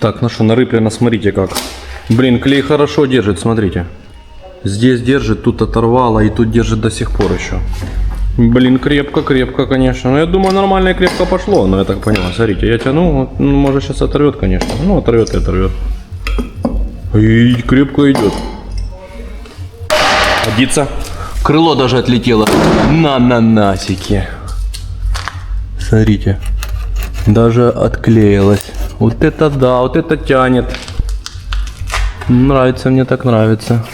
Так, ну что, нарыплено, смотрите как. Блин, клей хорошо держит, смотрите. Здесь держит, тут оторвало и тут держит до сих пор еще. Блин, крепко, конечно. Но я думаю, нормально и крепко пошло. Но я так понял, смотрите, я тяну, вот, ну, может сейчас оторвет, конечно. Ну, оторвет и оторвет. И крепко идет. Годится. Крыло даже отлетело на нанасике. Смотрите. Даже отклеилось. Вот это да, вот это тянет. Нравится, мне так нравится.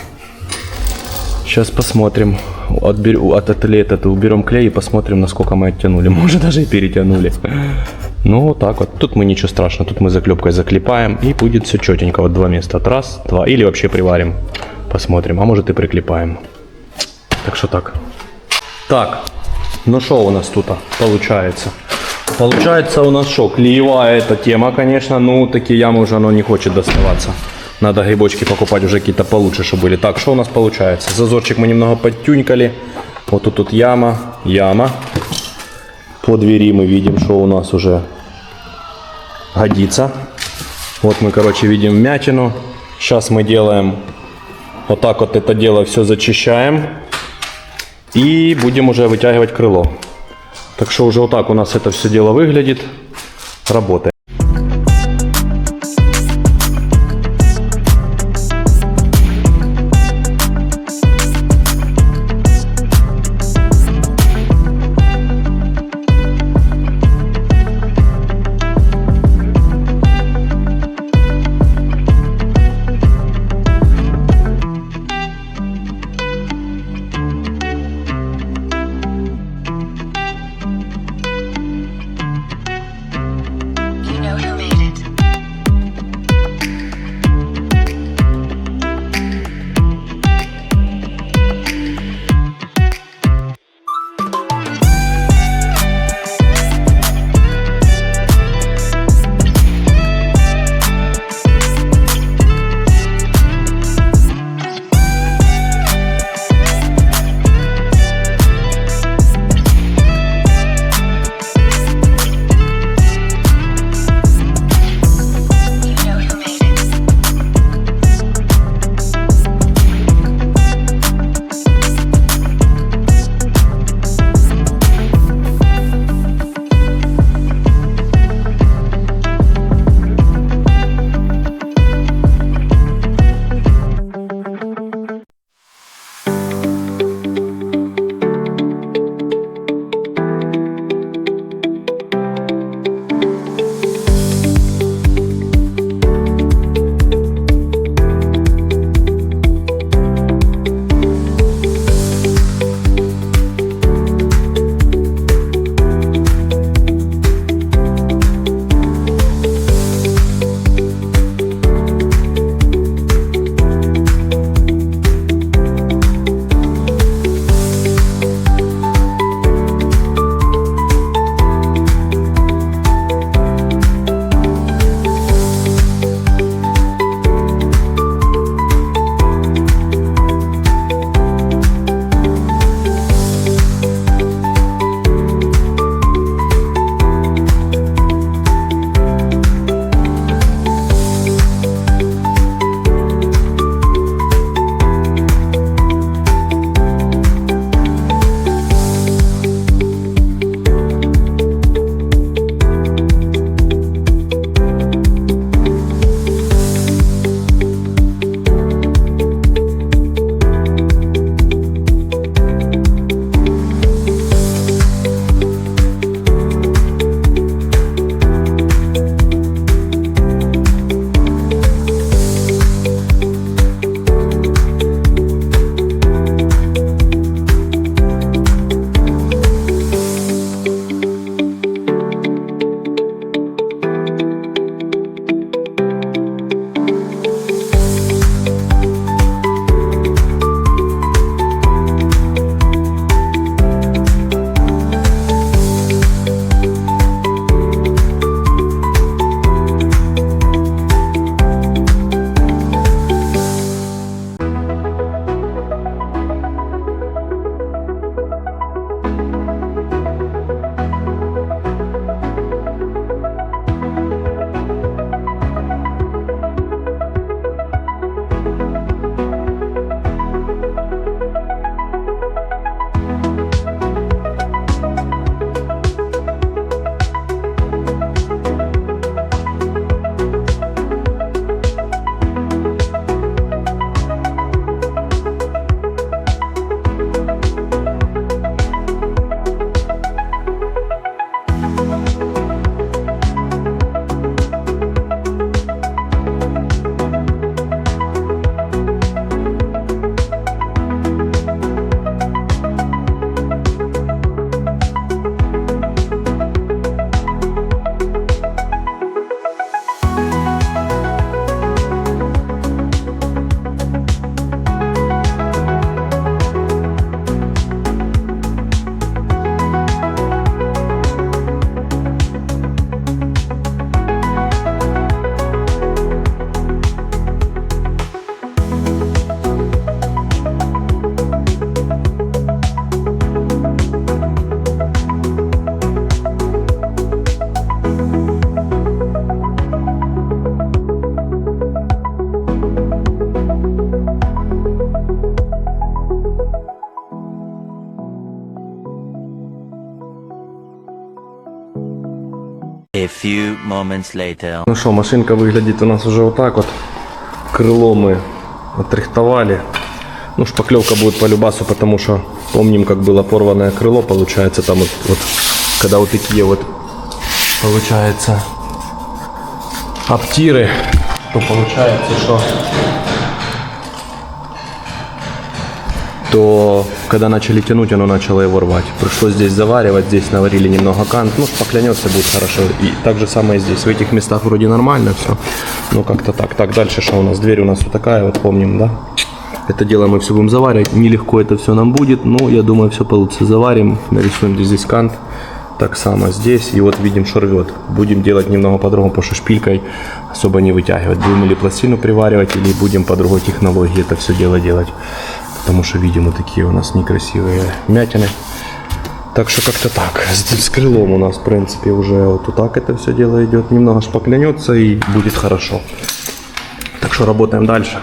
Сейчас посмотрим. Уберем клей и посмотрим, насколько мы оттянули. Может, даже и перетянули. Ну, вот так вот. Тут мы ничего страшного. Тут мы заклепкой заклепаем. И будет все четенько. Вот два места. Вот раз, два. Или вообще приварим. Посмотрим. А может и приклепаем. Так что так. Так. Ну что у нас тут получается? Получается у нас что? Клеевая эта тема, конечно. Ну, такие ямы уже оно не хочет доставаться. Надо грибочки покупать уже какие-то получше, чтобы были. Так, что у нас получается? Зазорчик мы немного подтюнькали. Вот тут яма. По двери мы видим, что у нас уже годится. Вот мы, короче, видим вмятину. Сейчас мы делаем вот так вот это дело все зачищаем. И будем уже вытягивать крыло. Так что уже вот так у нас это все дело выглядит. Работает. few moments later. Ну что, машинка выглядит у нас уже вот так вот. Крыло мы отрихтовали. Ну, шпаклевка будет по любасу, потому что помним, как было порванное крыло, получается, там вот когда вот такие вот, получается, обтиры, то получается, что то когда начали тянуть, оно начало его рвать. Пришлось здесь заваривать, здесь наварили немного кант, ну, шпаклянется, будет хорошо. И так же самое здесь, в этих местах вроде нормально все, но как-то так. Так, дальше что у нас? Дверь у нас вот такая, вот помним, да? Это дело мы все будем заваривать, нелегко это все нам будет, но я думаю, все получится. Заварим, нарисуем здесь кант, так само здесь, и вот видим, что рвет. Будем делать немного по-другому, потому что шпилькой особо не вытягивать. Будем или пластину приваривать, или будем по другой технологии это все дело делать. Потому что, видим, вот такие у нас некрасивые вмятины. Так что как-то так. С крылом у нас, в принципе, уже вот так это все дело идет. Немного шпаклянется и будет хорошо. Так что работаем дальше.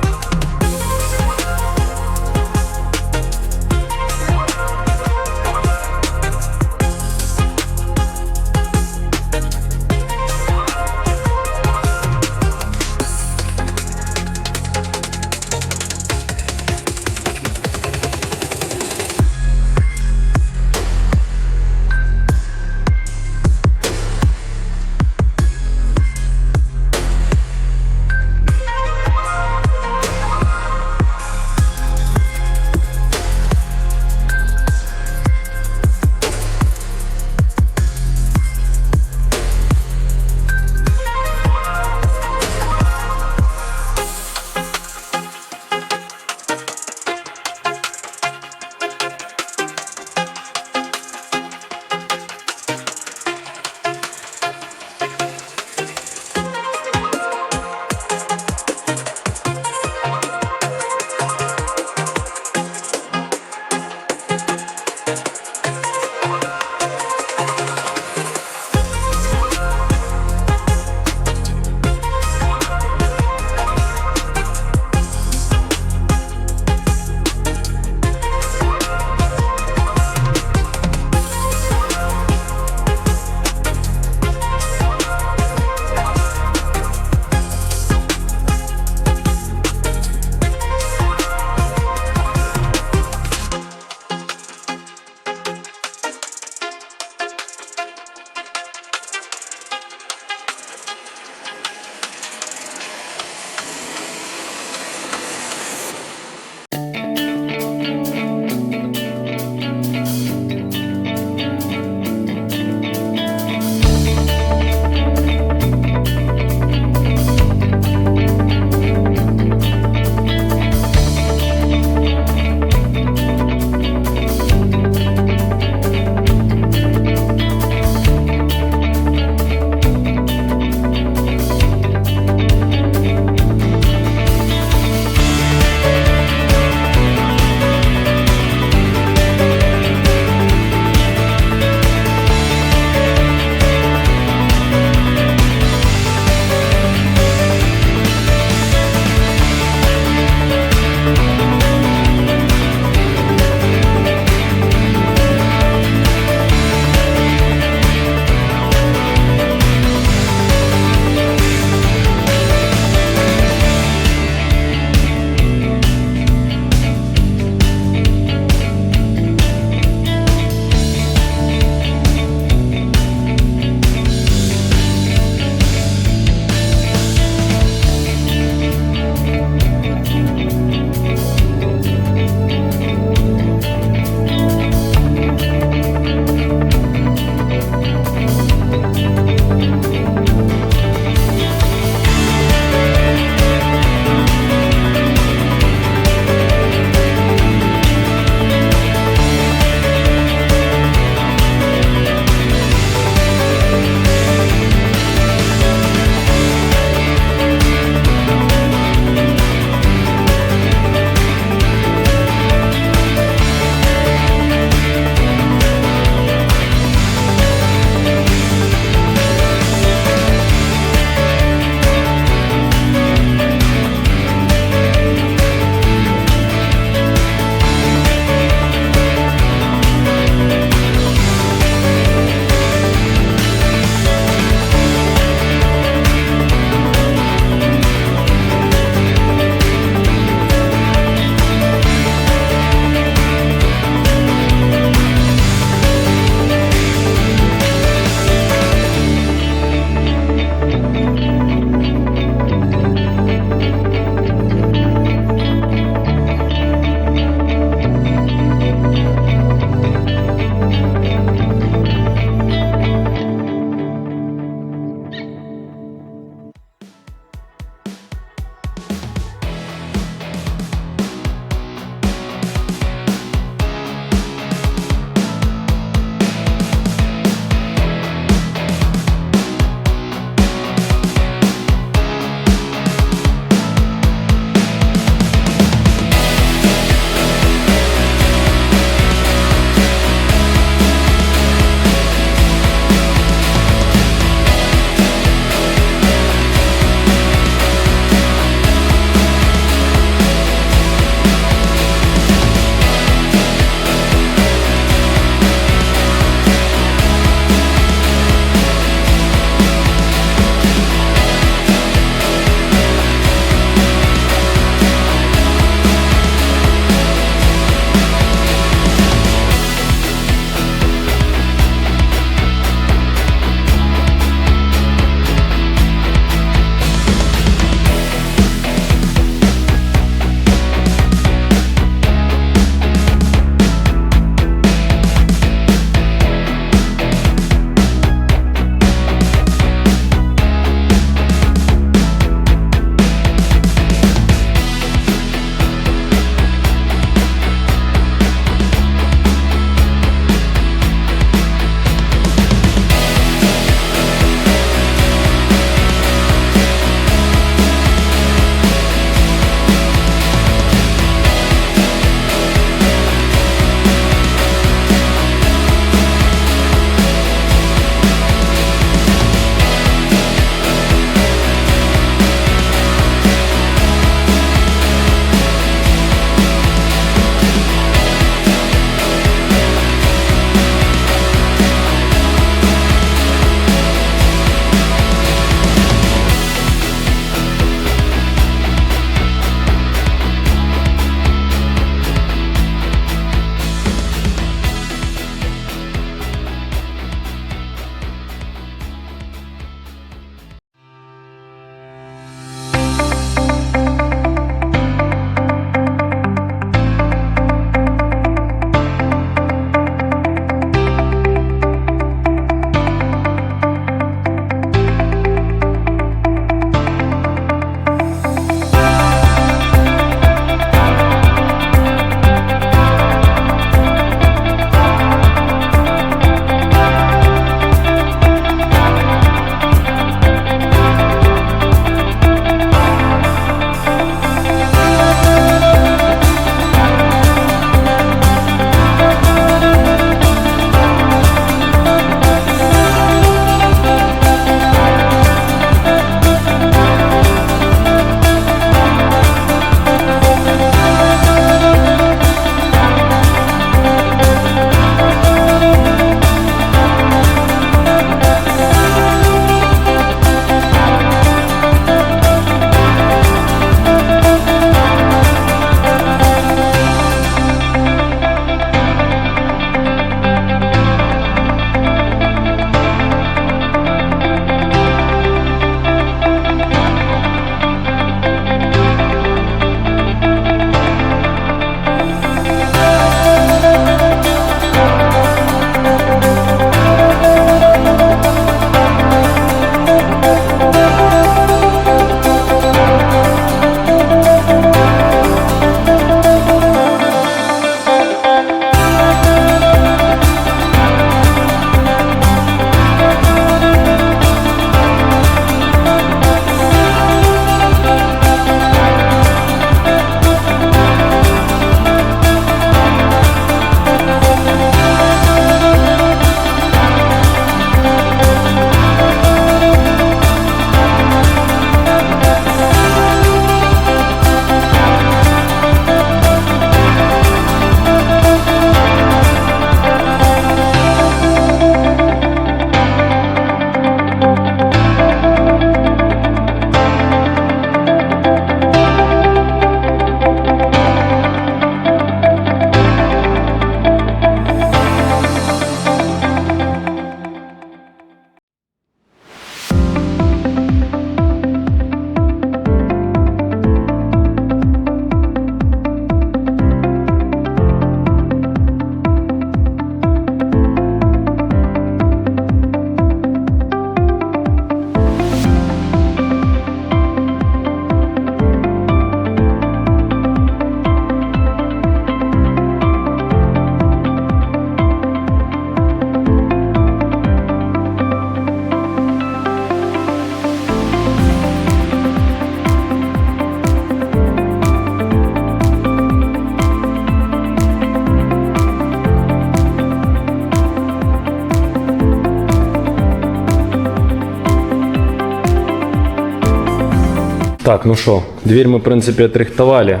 Так, ну что, дверь мы, в принципе, отрихтовали.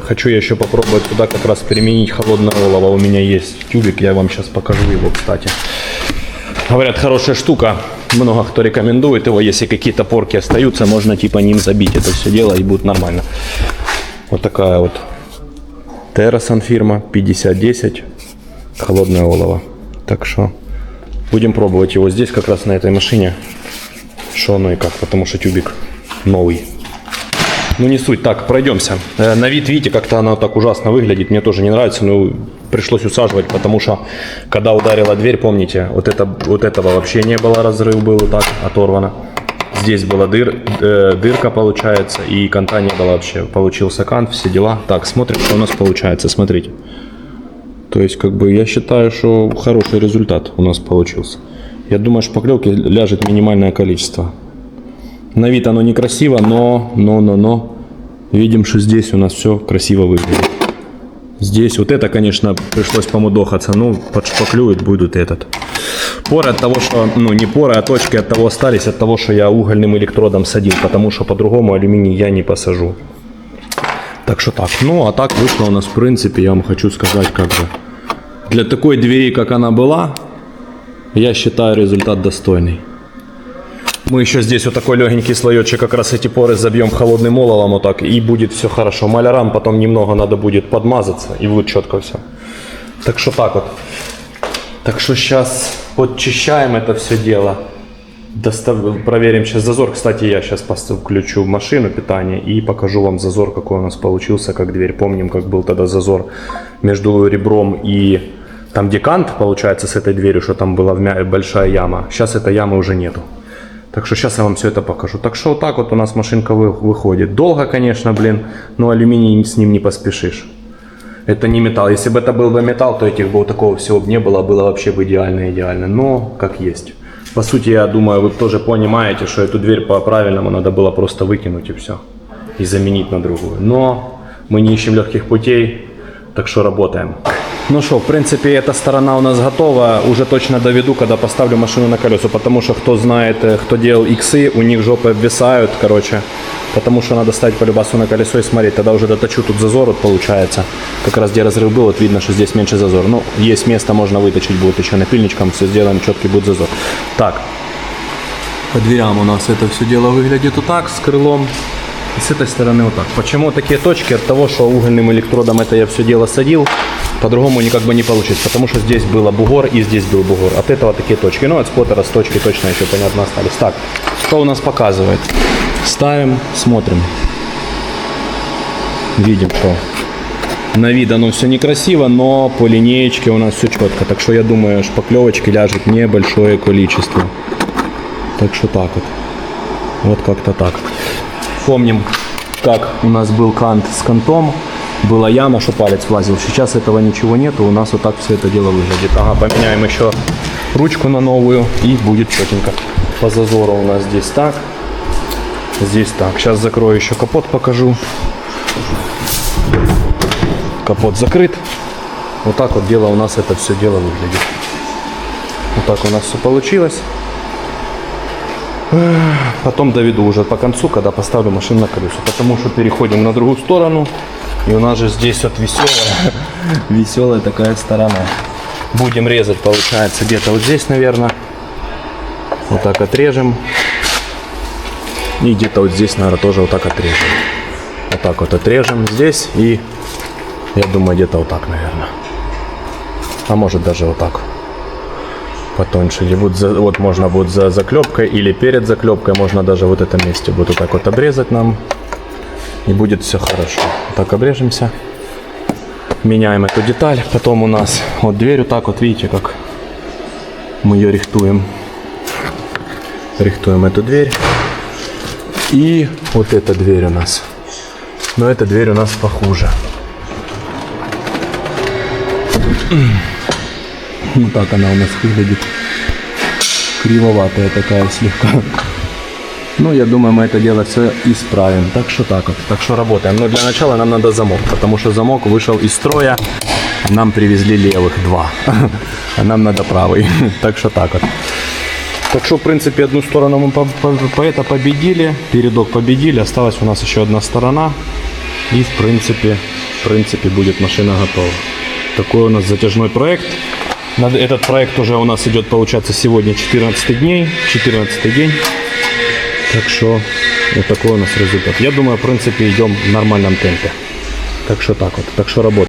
Хочу я еще попробовать туда как раз применить холодное олово. У меня есть тюбик, я вам сейчас покажу его, кстати. Говорят, хорошая штука. Много кто рекомендует его. Если какие-то порки остаются, можно типа ним забить это все дело и будет нормально. Вот такая вот Terrasan фирма 5010. Холодное олово. Так что будем пробовать его здесь, как раз на этой машине. Что оно и как, потому что тюбик новый. Ну не суть. Так, пройдемся. На вид, видите, как-то оно так ужасно выглядит. Мне тоже не нравится, но пришлось усаживать, потому что когда ударила дверь, помните, вот этого вообще не было, разрыв был вот так оторвано. Здесь была дырка, получается, и канта не было вообще. Получился кант, все дела. Так, смотрим, что у нас получается. Смотрите. То есть, как бы, я считаю, что хороший результат у нас получился. Я думаю, шпаклевки ляжет минимальное количество. На вид оно некрасиво, но видим, что здесь у нас все красиво выглядит. Здесь вот это, конечно, пришлось помудохаться, но подшпаклюют будут этот. Поры от того, что, ну не поры, а точки от того остались, от того, что я угольным электродом садил, потому что по-другому алюминий я не посажу. Так что так. Ну, а так вышло у нас, в принципе, я вам хочу сказать, как бы, для такой двери, как она была, я считаю результат достойный. Мы еще здесь вот такой легенький слоечек, как раз эти поры забьем холодным оловом вот так, и будет все хорошо. Малярам потом немного надо будет подмазаться, и будет четко все. Так что так вот. Так что сейчас подчищаем это все дело. Проверим сейчас зазор. Кстати, я сейчас включу машину питания и покажу вам зазор, какой у нас получился, как дверь. Помним, как был тогда зазор между ребром и там, где кант, получается, с этой дверью, что там была большая яма. Сейчас этой ямы уже нету. Так что сейчас я вам все это покажу. Так что вот так вот у нас машинка выходит. Долго, конечно, блин, но алюминий с ним не поспешишь. Это не металл. Если бы это был бы металл, то этих бы вот такого всего бы не было. Было вообще бы идеально. Но как есть. По сути, я думаю, вы тоже понимаете, что эту дверь по-правильному надо было просто выкинуть и все. И заменить на другую. Но мы не ищем легких путей, так что работаем. Ну что, в принципе, эта сторона у нас готова. Уже точно доведу, когда поставлю машину на колеса. Потому что, кто знает, кто делал иксы, у них жопы обвисают, короче. Потому что надо ставить по любасу на колесо и смотреть. Тогда уже доточу тут зазор, вот получается. Как раз где разрыв был, вот видно, что здесь меньше зазор. Ну, есть место, можно выточить будет еще напильничком. Все сделаем, четкий будет зазор. Так, по дверям у нас это все дело выглядит вот так, с крылом. И с этой стороны вот так. Почему такие точки? От того, что угольным электродом это я все дело садил. По-другому никак бы не получится, потому что здесь был бугор и здесь был бугор. От этого такие точки. Ну, от споттера с точки точно еще, понятно, остались. Так, что у нас показывает? Ставим, смотрим. Видим, что на вид оно все некрасиво, но по линеечке у нас все четко. Так что я думаю, шпаклевочки ляжет небольшое количество. Так что так вот. Вот как-то так. Помним, как у нас был кант с кантом. Была яма, что палец влазил. Сейчас этого ничего нету. У нас вот так все это дело выглядит. Ага, поменяем еще ручку на новую. И будет четенько. По зазору у нас здесь так. Здесь так. Сейчас закрою еще капот, покажу. Капот закрыт. Вот так вот дело у нас это все дело выглядит. Вот так у нас все получилось. Потом доведу уже по концу, когда поставлю машину на колеса. Потому что переходим на другую сторону. И у нас же здесь вот веселая такая сторона. Будем резать, получается, где-то вот здесь, наверное. Вот так отрежем. И где-то вот здесь, наверное, тоже вот так отрежем. Вот так вот отрежем здесь. И я думаю, где-то вот так, наверное. А может даже вот так. Потоньше. Или вот можно будет за заклепкой или перед заклепкой. Можно даже вот в этом месте будет вот так вот обрезать нам. И будет все хорошо. Так, обрежемся. Меняем эту деталь. Потом у нас вот дверь вот так вот, видите, как мы ее рихтуем. Рихтуем эту дверь. И вот эта дверь у нас. Но эта дверь у нас похуже. Вот так она у нас выглядит. Кривоватая такая слегка. Ну, я думаю, мы это дело все исправим. Так что так вот. Так что работаем. Но для начала нам надо замок. Потому что замок вышел из строя. Нам привезли левых 2. А нам надо правый. Так что так вот. Так что, в принципе, одну сторону мы победили, передок победили, осталась у нас еще одна сторона. И, в принципе, будет машина готова. Такой у нас затяжной проект. Этот проект уже у нас идет, получаться, сегодня 14 день. Так что, вот такой у нас результат. Я думаю, в принципе, идем в нормальном темпе. Так что так вот, так что работаем.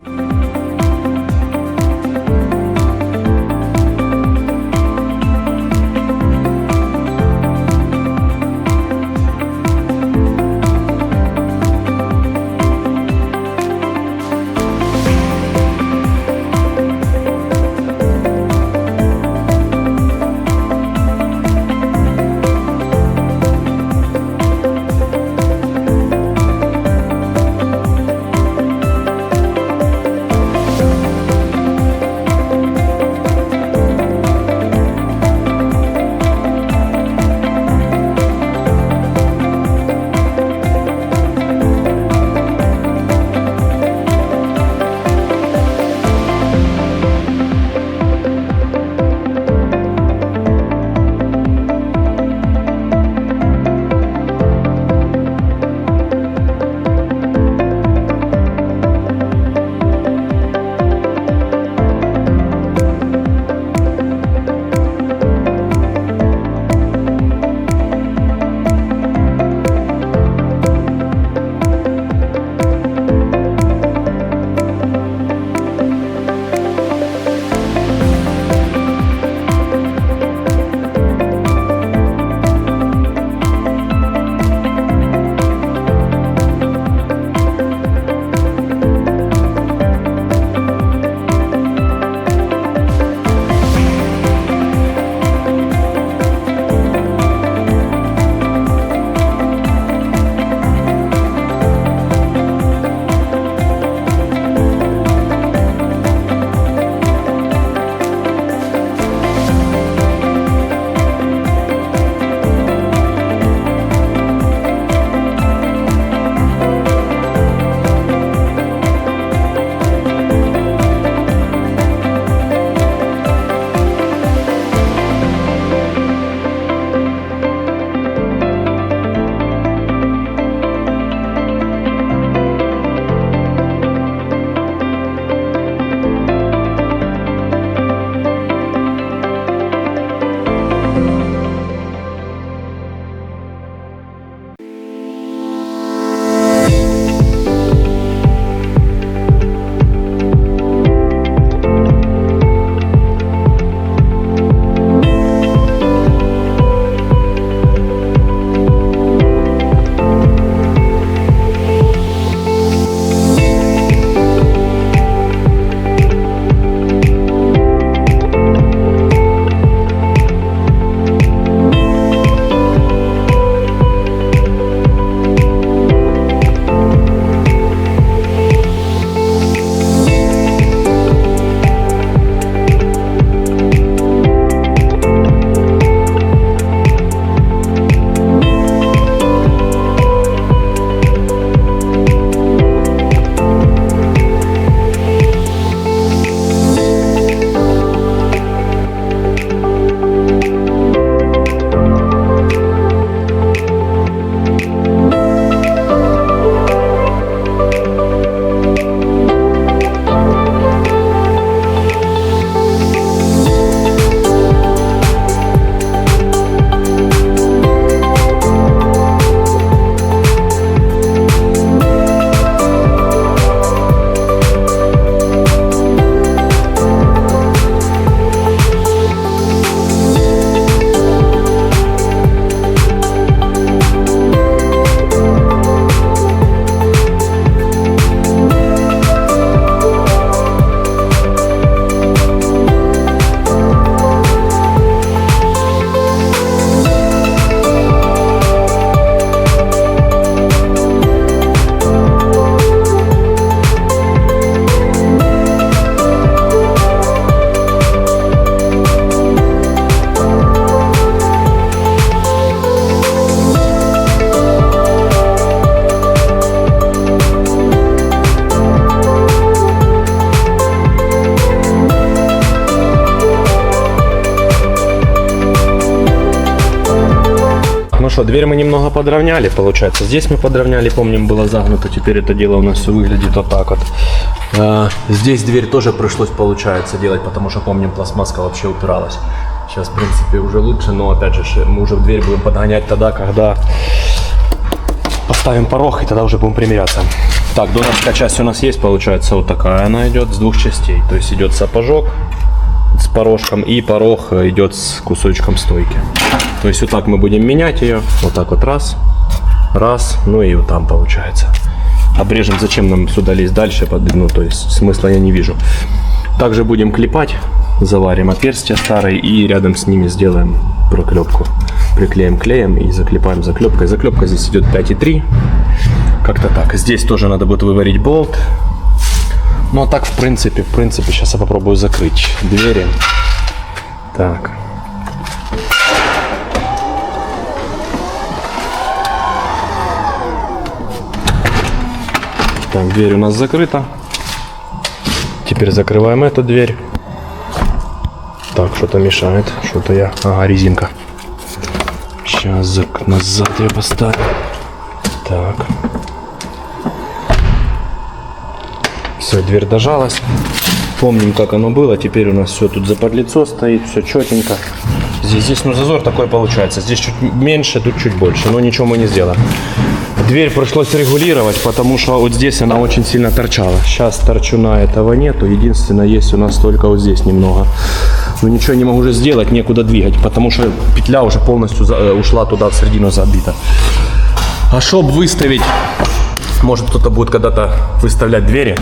Хорошо, дверь мы немного подровняли, получается. Здесь мы подровняли, помним, было загнуто. Теперь это дело у нас все выглядит вот так вот. Здесь дверь тоже пришлось, получается, делать, потому что, помним, пластмасска вообще упиралась. Сейчас, в принципе, уже лучше, но, опять же, мы уже в дверь будем подгонять тогда, когда поставим порог, и тогда уже будем примеряться. Так, донорская часть у нас есть, получается, вот такая она идет с двух частей. То есть идет сапожок с порожком, и порог идет с кусочком стойки. То есть вот так мы будем менять ее, вот так вот раз, ну и вот там получается. Обрежем, зачем нам сюда лезть дальше, ну то есть смысла я не вижу. Также будем клепать, заварим отверстия старые и рядом с ними сделаем проклепку. Приклеим клеем и заклепаем заклепкой. Заклепка здесь идет 5,3. Как-то так. Здесь тоже надо будет выварить болт. Ну а так в принципе, сейчас я попробую закрыть двери. Так. Так, дверь у нас закрыта. Теперь закрываем эту дверь. Так, что-то мешает. Что-то я... Ага, резинка. Сейчас назад я поставлю. Так. Все, дверь дожалась. Помним, как оно было. Теперь у нас все тут заподлицо стоит. Все четенько. Здесь ну, зазор такой получается. Здесь чуть меньше, тут чуть больше. Но ничего мы не сделаем. Дверь пришлось регулировать, потому что вот здесь она очень сильно торчала. Сейчас торчуна этого нету. Единственное, есть у нас только вот здесь немного. Но ничего не могу уже сделать, некуда двигать, потому что петля уже полностью ушла туда в середину забита. А чтобы выставить, может кто-то будет когда-то выставлять двери,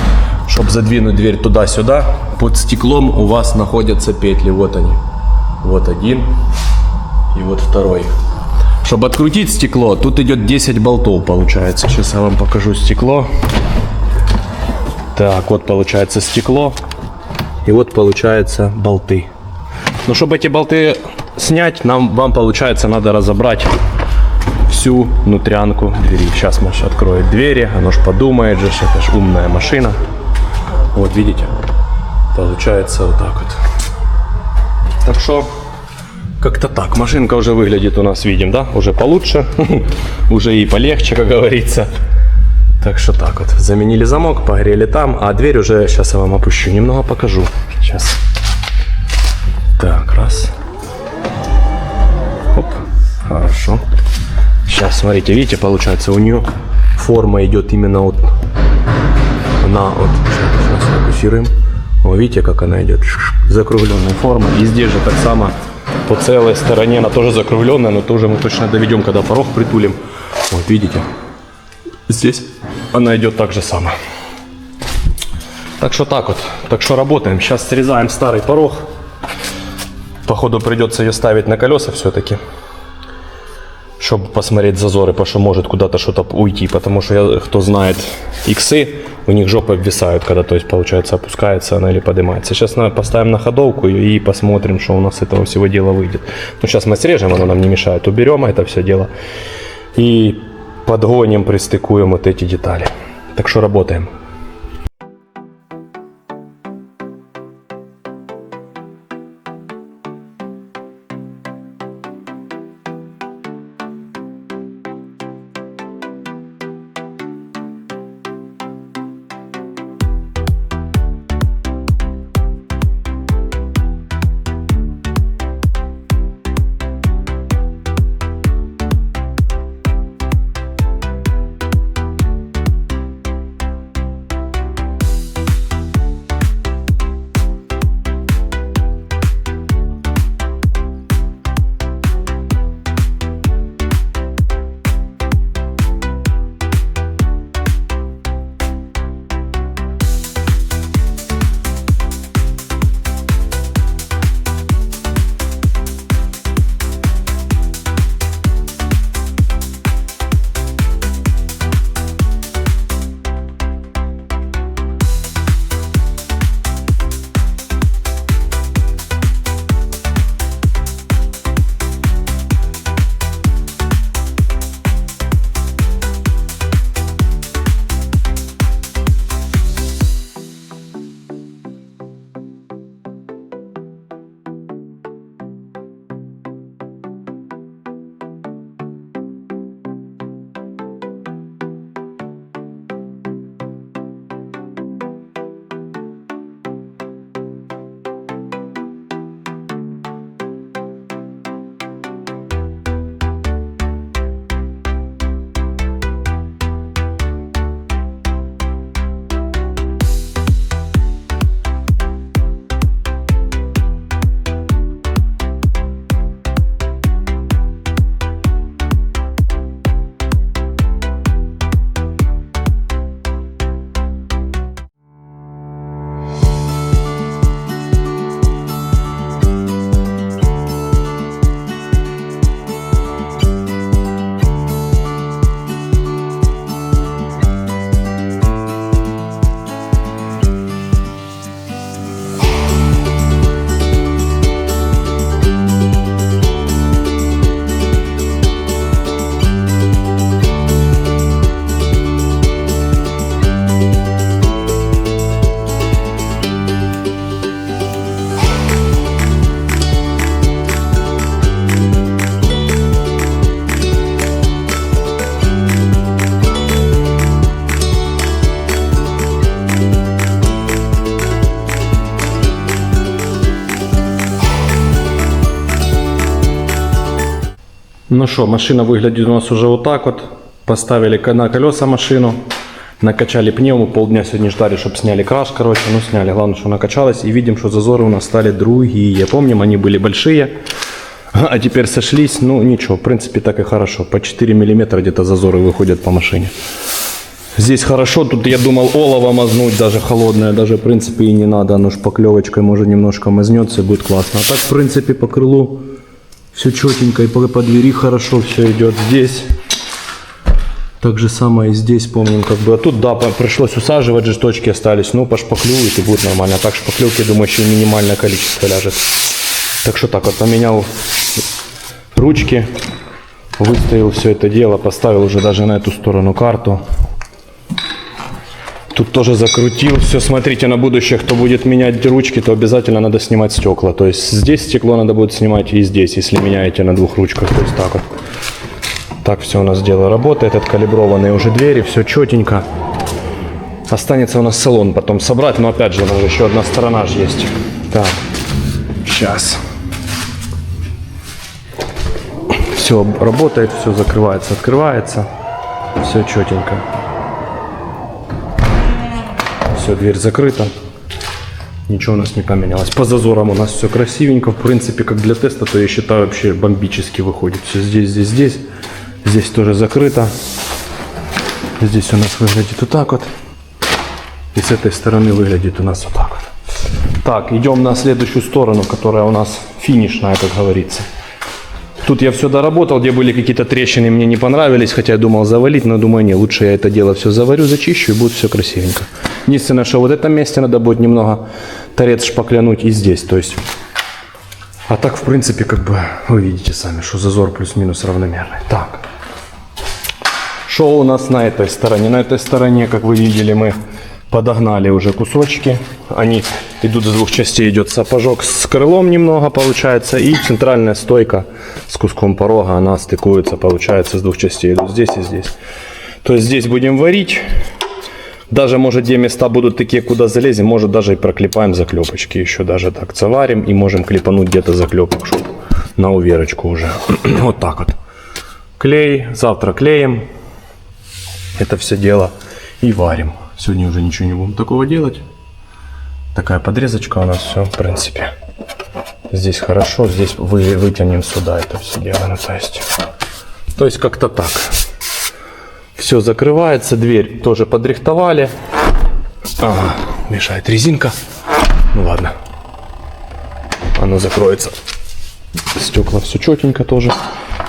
чтобы задвинуть дверь туда-сюда, под стеклом у вас находятся петли. Вот они. Вот один и вот второй. Чтобы открутить стекло, тут идет 10 болтов, получается. Сейчас я вам покажу стекло. Так, вот получается стекло. И вот получается болты. Но чтобы эти болты снять, вам получается надо разобрать всю внутрянку двери. Сейчас Маша откроет двери, оно ж подумает же, это ж умная машина. Вот видите, получается вот так вот. Так что как-то так. Машинка уже выглядит у нас, видим, да? Уже получше, уже и полегче, как говорится. Так что так вот. Заменили замок, погрели там, а дверь уже сейчас я вам опущу, немного покажу. Сейчас. Так, раз. Оп, хорошо. Сейчас, смотрите, видите, получается, у нее форма идет именно вот на вот. Сейчас фокусируем. О, видите, как она идет? Закругленная форма. И здесь же так само по целой стороне она тоже закругленная, но тоже мы точно доведем, когда порог притулим. Вот видите, здесь она идет так же само. Так что так вот. Так что работаем. Сейчас срезаем старый порог. Походу придется ее ставить на колеса все-таки, чтобы посмотреть зазоры, потому что может куда-то что-то уйти, потому что кто знает иксы, у них жопы обвисают, когда, то есть, получается, опускается она или поднимается. Сейчас поставим на ходовку и посмотрим, что у нас с этого всего дела выйдет. Ну, сейчас мы срежем, оно нам не мешает, уберем это все дело и подгоним, пристыкуем вот эти детали. Так что работаем. Ну что, машина выглядит у нас уже вот так вот. Поставили на колеса машину. Накачали пневму, полдня сегодня ждали, чтобы сняли краш, короче, ну сняли, главное, что накачалось, и видим, что зазоры у нас стали другие. Помним, они были большие, а теперь сошлись, ну ничего, в принципе так и хорошо, по 4 миллиметра где-то зазоры выходят по машине. Здесь хорошо, тут я думал олово мазнуть, даже холодное, даже в принципе и не надо, оно шпаклевочкой может немножко мазнется и будет классно. А так в принципе по крылу все четенько, и по двери хорошо все идет здесь. Так же самое и здесь, помним, как бы. А тут, да, пришлось усаживать, же точки остались. Ну, пошпаклюют и будет нормально. А так шпаклевки, думаю, еще и минимальное количество ляжет. Так что так вот, поменял ручки, выставил все это дело, поставил уже даже на эту сторону карту. Тут тоже закрутил. Все, смотрите, на будущее, кто будет менять ручки, то обязательно надо снимать стекла. То есть здесь стекло надо будет снимать и здесь, если меняете на двух ручках. То есть так вот. Так все у нас дело работает, откалиброванные уже двери, все четенько. Останется у нас салон потом собрать, но опять же, у нас же еще одна сторона же есть. Так, сейчас. Все работает, все закрывается, открывается, все четенько. Все, дверь закрыта, ничего у нас не поменялось. По зазорам у нас все красивенько, в принципе, как для теста, то я считаю вообще бомбически выходит. Все здесь, здесь, здесь. Здесь тоже закрыто. Здесь у нас выглядит вот так вот. И с этой стороны выглядит у нас вот так вот. Так, идем на следующую сторону, которая у нас финишная, как говорится. Тут я все доработал, где были какие-то трещины, мне не понравились, хотя я думал завалить, но думаю, не, лучше я это дело все заварю, зачищу, и будет все красивенько. Единственное, что вот в этом месте надо будет немного торец шпаклянуть и здесь, то есть. А так, в принципе, как бы, вы видите сами, что зазор плюс-минус равномерный. Так. Что у нас на этой стороне? На этой стороне, как вы видели, мы подогнали уже кусочки. Они идут из двух частей. Идет сапожок с крылом немного, получается. И центральная стойка с куском порога. Она стыкуется, получается, с двух частей. Идут здесь и здесь. То есть здесь будем варить. Даже, может, где места будут такие, куда залезем, может, даже и проклепаем заклепочки. Еще даже так заварим и можем клепануть где-то заклепок, чтобы на уверочку уже. Вот так вот. Клей. Завтра клеим. Это все дело и варим. Сегодня уже ничего не будем такого делать. Такая подрезочка у нас, все, в принципе. Здесь хорошо, здесь вытянем сюда это все дело. Ну, то есть как-то так. Все закрывается, дверь тоже подрихтовали. Ага, мешает резинка. Ну ладно. Оно закроется. Стекла все четенько тоже.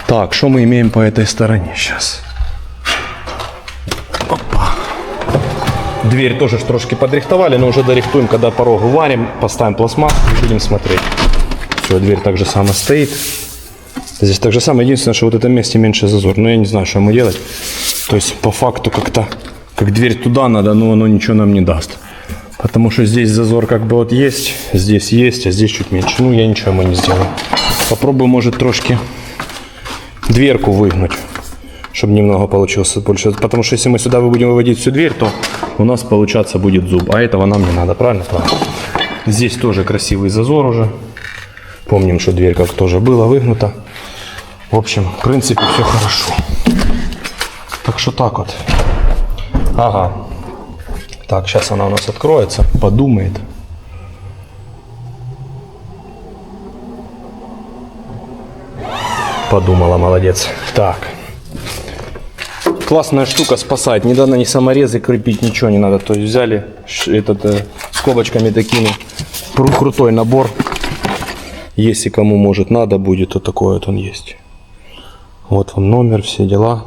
Так, что мы имеем по этой стороне сейчас? Опа. Дверь тоже трошки подрихтовали, но уже дорихтуем, когда порог варим, поставим пластмассу и будем смотреть. Все, дверь так же само стоит. Здесь так же самое, единственное, что вот в этом месте меньше зазор. Но я не знаю, что ему делать. То есть по факту как-то, как дверь туда надо, но оно ничего нам не даст. Потому что здесь зазор как бы вот есть, а здесь чуть меньше. Ну, я ничего ему не сделаю. Попробую, может, трошки дверку выгнуть, чтобы немного получилось больше. Потому что если мы сюда будем выводить всю дверь, то у нас получаться будет зуб. А этого нам не надо, правильно? Правильно. Здесь тоже красивый зазор уже. Помним, что дверь как тоже была выгнута. В общем, в принципе, все хорошо. Так что так вот. Ага. Так, сейчас она у нас откроется, подумает. Подумала, молодец. Так. Классная штука, спасает. Не надо ни саморезы крепить, ничего не надо. То есть взяли скобочками такими. Крутой набор. Если кому может надо будет, то такой вот он есть. Вот вам номер, все дела.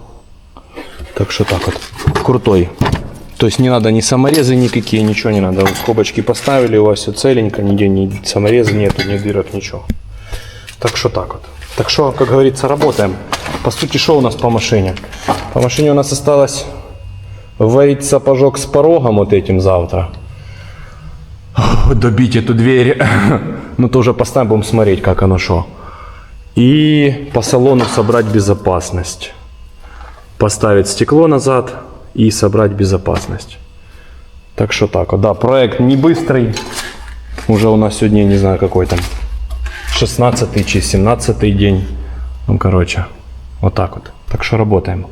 Так что так вот. Крутой. То есть не надо ни саморезы никакие, ничего не надо. Вот скобочки поставили, у вас все целенько, нигде ни самореза нету, ни дырок, ничего. Так что так вот. Так что, как говорится, работаем. По сути, что у нас по машине? По машине у нас осталось варить сапожок с порогом вот этим завтра. Добить эту дверь. Ну, тоже поставим, будем смотреть, как оно шо. И по салону собрать безопасность. Поставить стекло назад и собрать безопасность. Так что так вот. Да, проект не быстрый. Уже у нас сегодня, не знаю, какой там 16-й чи 17-й день. Ну, короче, Вот так вот. Так что работаем.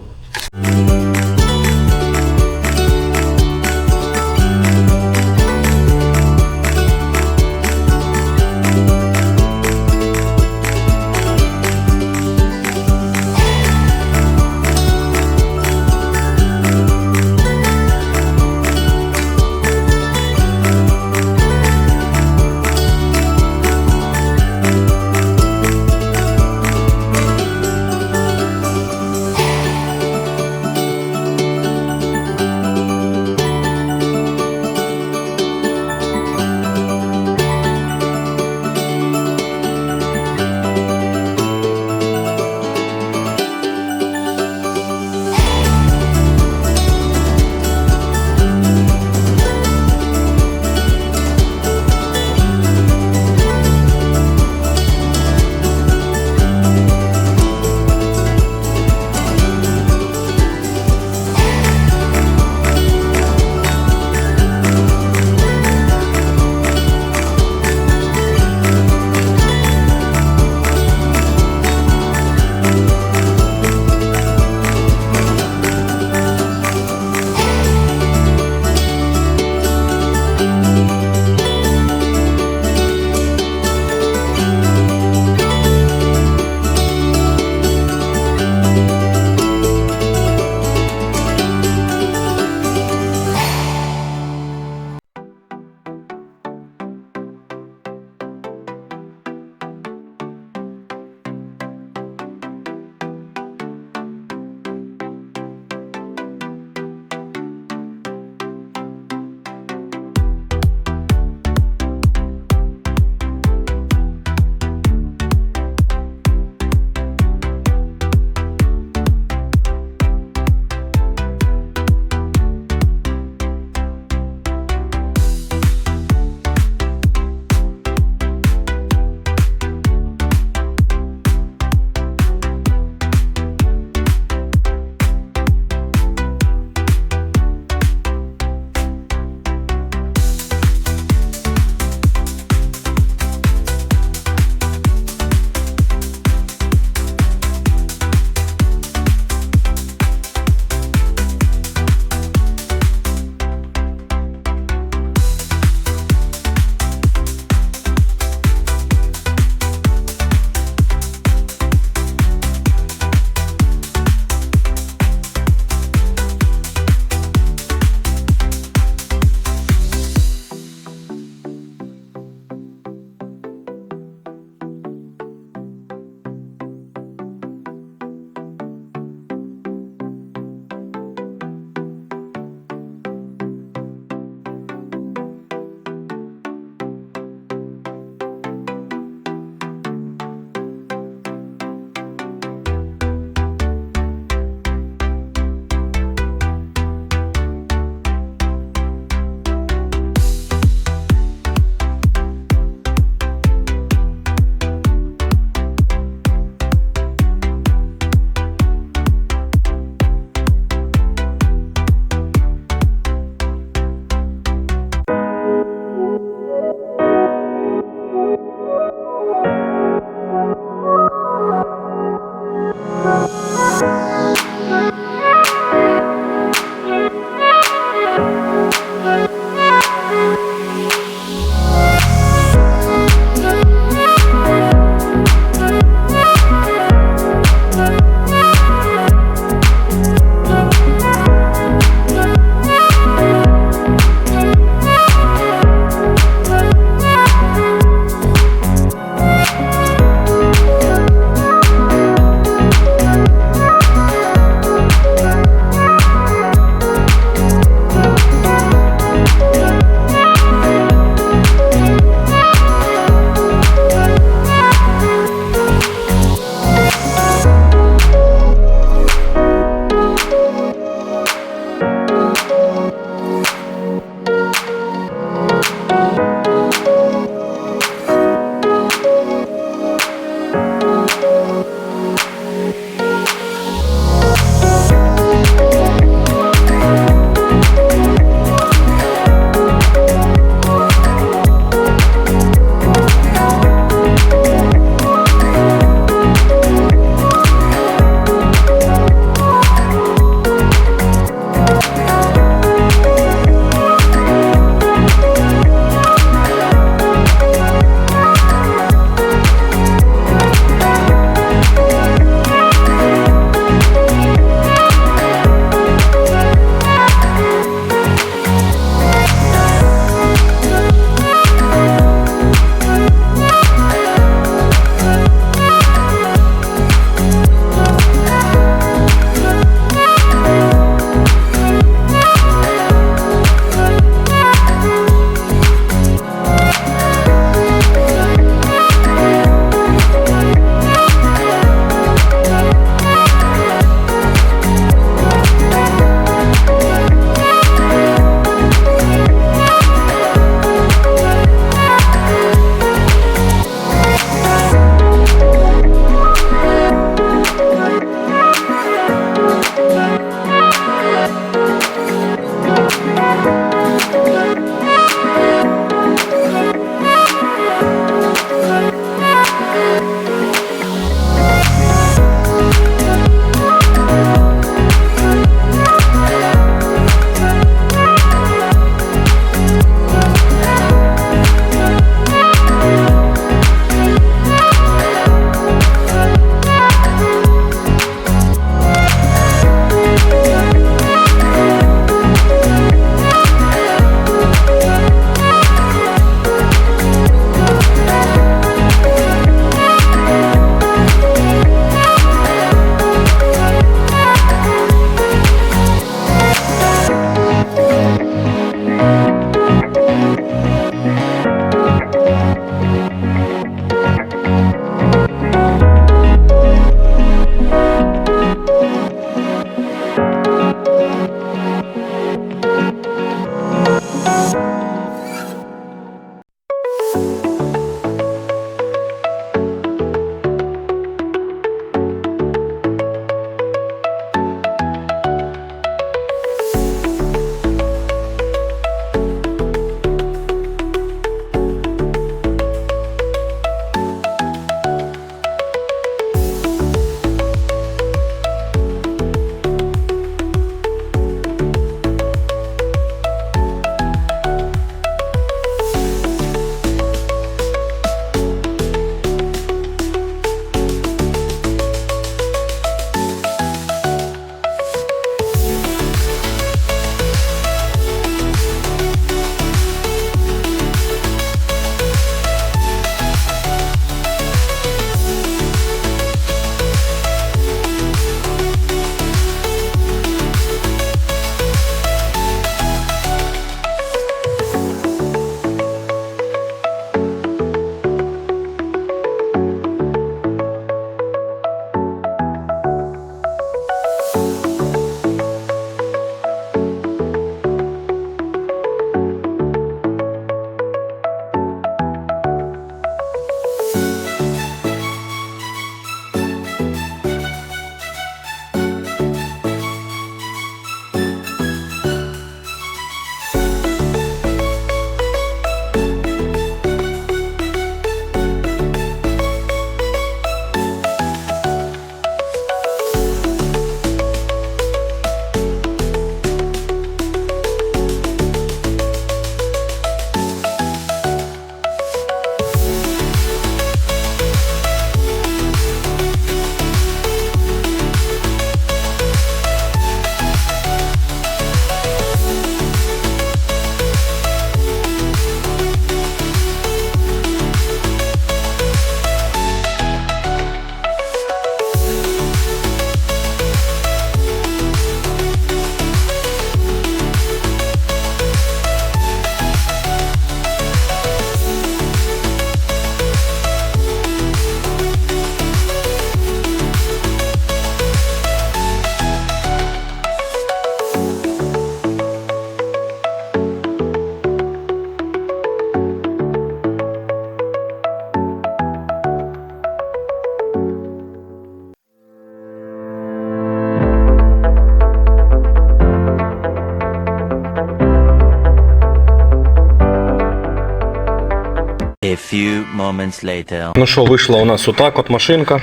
few moments later. Ну что, вышла у нас вот так вот машинка.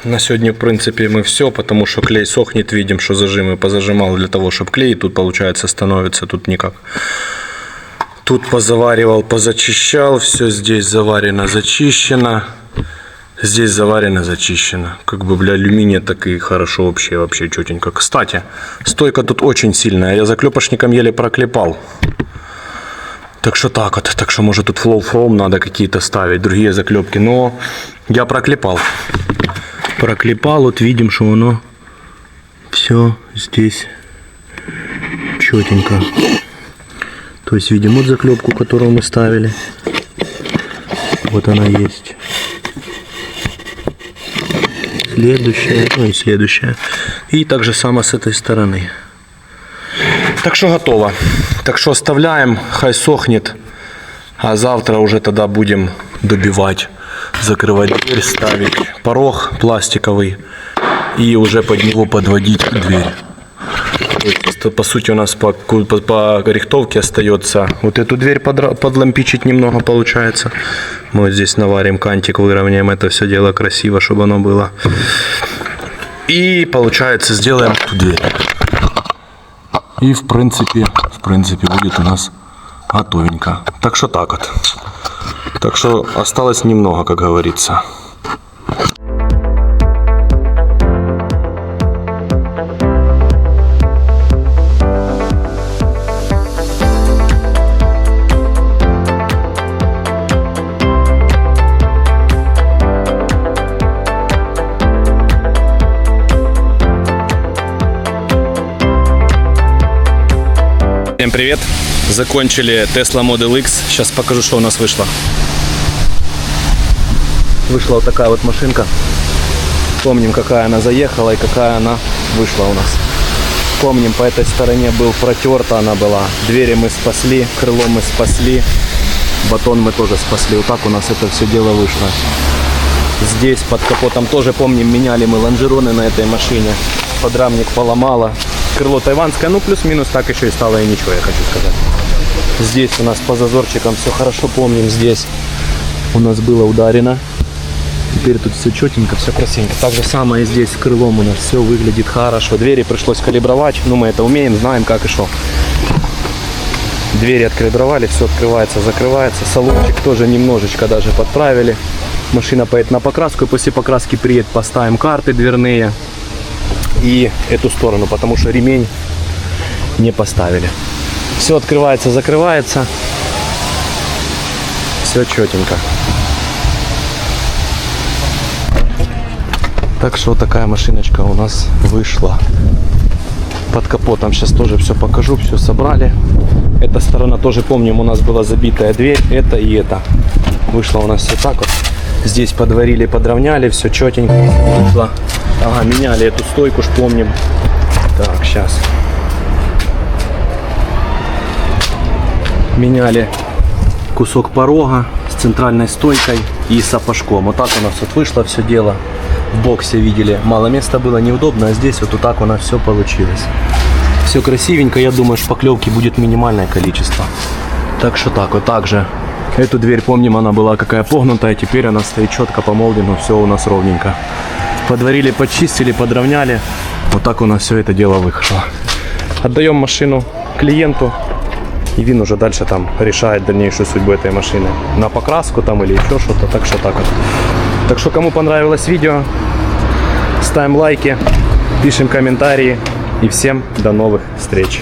На сегодня, в принципе, мы все, потому что клей сохнет, видим, что зажимы позажимал для того, чтобы клей тут, получается, становится, тут никак. Тут позаваривал, позачищал, все здесь заварено, зачищено. Здесь заварено, зачищено. Как бы для алюминия так и хорошо вообще четенько. Кстати, стойка тут очень сильная, я заклепочником еле проклепал. Так что так вот, так что может тут flow from надо какие-то ставить, другие заклепки, но я проклепал. Проклепал, вот видим, что оно все здесь четенько. То есть видим вот заклепку, которую мы ставили. Вот она есть. Следующая, ну и следующая. И так же само с этой стороны. Так что готово. Так что оставляем, хай сохнет. А завтра уже тогда будем добивать, закрывать дверь, ставить порог пластиковый и уже под него подводить дверь. То есть, по сути, у нас по рихтовке остается вот эту дверь подлампичить немного, получается. Мы вот здесь наварим кантик, выровняем это все дело красиво, чтобы оно было. И, получается, сделаем эту дверь. И, в принципе, будет у нас готовенько. Так что так вот. Так что осталось немного, как говорится. Всем привет! Закончили Tesla Model X. Сейчас покажу, что у нас вышло. Вышла вот такая вот машинка. Помним, какая она заехала и какая она вышла у нас. Помним, по этой стороне был протерта она была. Двери мы спасли, крыло мы спасли, батон мы тоже спасли. Вот так у нас это все дело вышло. Здесь под капотом тоже, помним, меняли мы лонжероны на этой машине. Подрамник поломало. Крыло тайванское, ну плюс-минус так еще и стало и ничего, я хочу сказать. Здесь у нас по зазорчикам все хорошо, помним, здесь у нас было ударено. Теперь тут все четенько, все красивенько. Так же самое и здесь с крылом у нас все выглядит хорошо. Двери пришлось калибровать, ну мы это умеем, знаем как и что. Двери откалибровали, все открывается, закрывается. Салончик тоже немножечко даже подправили. Машина поедет на покраску, и после покраски приедет, поставим карты дверные. И эту сторону, потому что ремень не поставили. Все открывается, закрывается. Все четенько. Так что такая машиночка у нас вышла. Под капотом сейчас тоже все покажу, все собрали. Эта сторона тоже, помним, у нас была забитая дверь, это и это. Вышло у нас все так вот. Здесь подварили, подровняли, все четенько вышло. Ага, меняли эту стойку, ж помним. Так, сейчас. Меняли кусок порога с центральной стойкой и сапожком. Вот так у нас вот вышло все дело. В боксе видели, мало места было, неудобно, а здесь вот так у нас все получилось. Все красивенько, я думаю, шпаклевки будет минимальное количество. Так что так, вот так же. Эту дверь, помним, она была какая погнутая, теперь она стоит четко по молдину, все у нас ровненько. Подварили, подчистили, подровняли. Вот так у нас все это дело вышло. Отдаем машину клиенту, и він уже дальше там решает дальнейшую судьбу этой машины. На покраску там или еще что-то, так что так вот. Так что кому понравилось видео, ставим лайки, пишем комментарии и всем до новых встреч.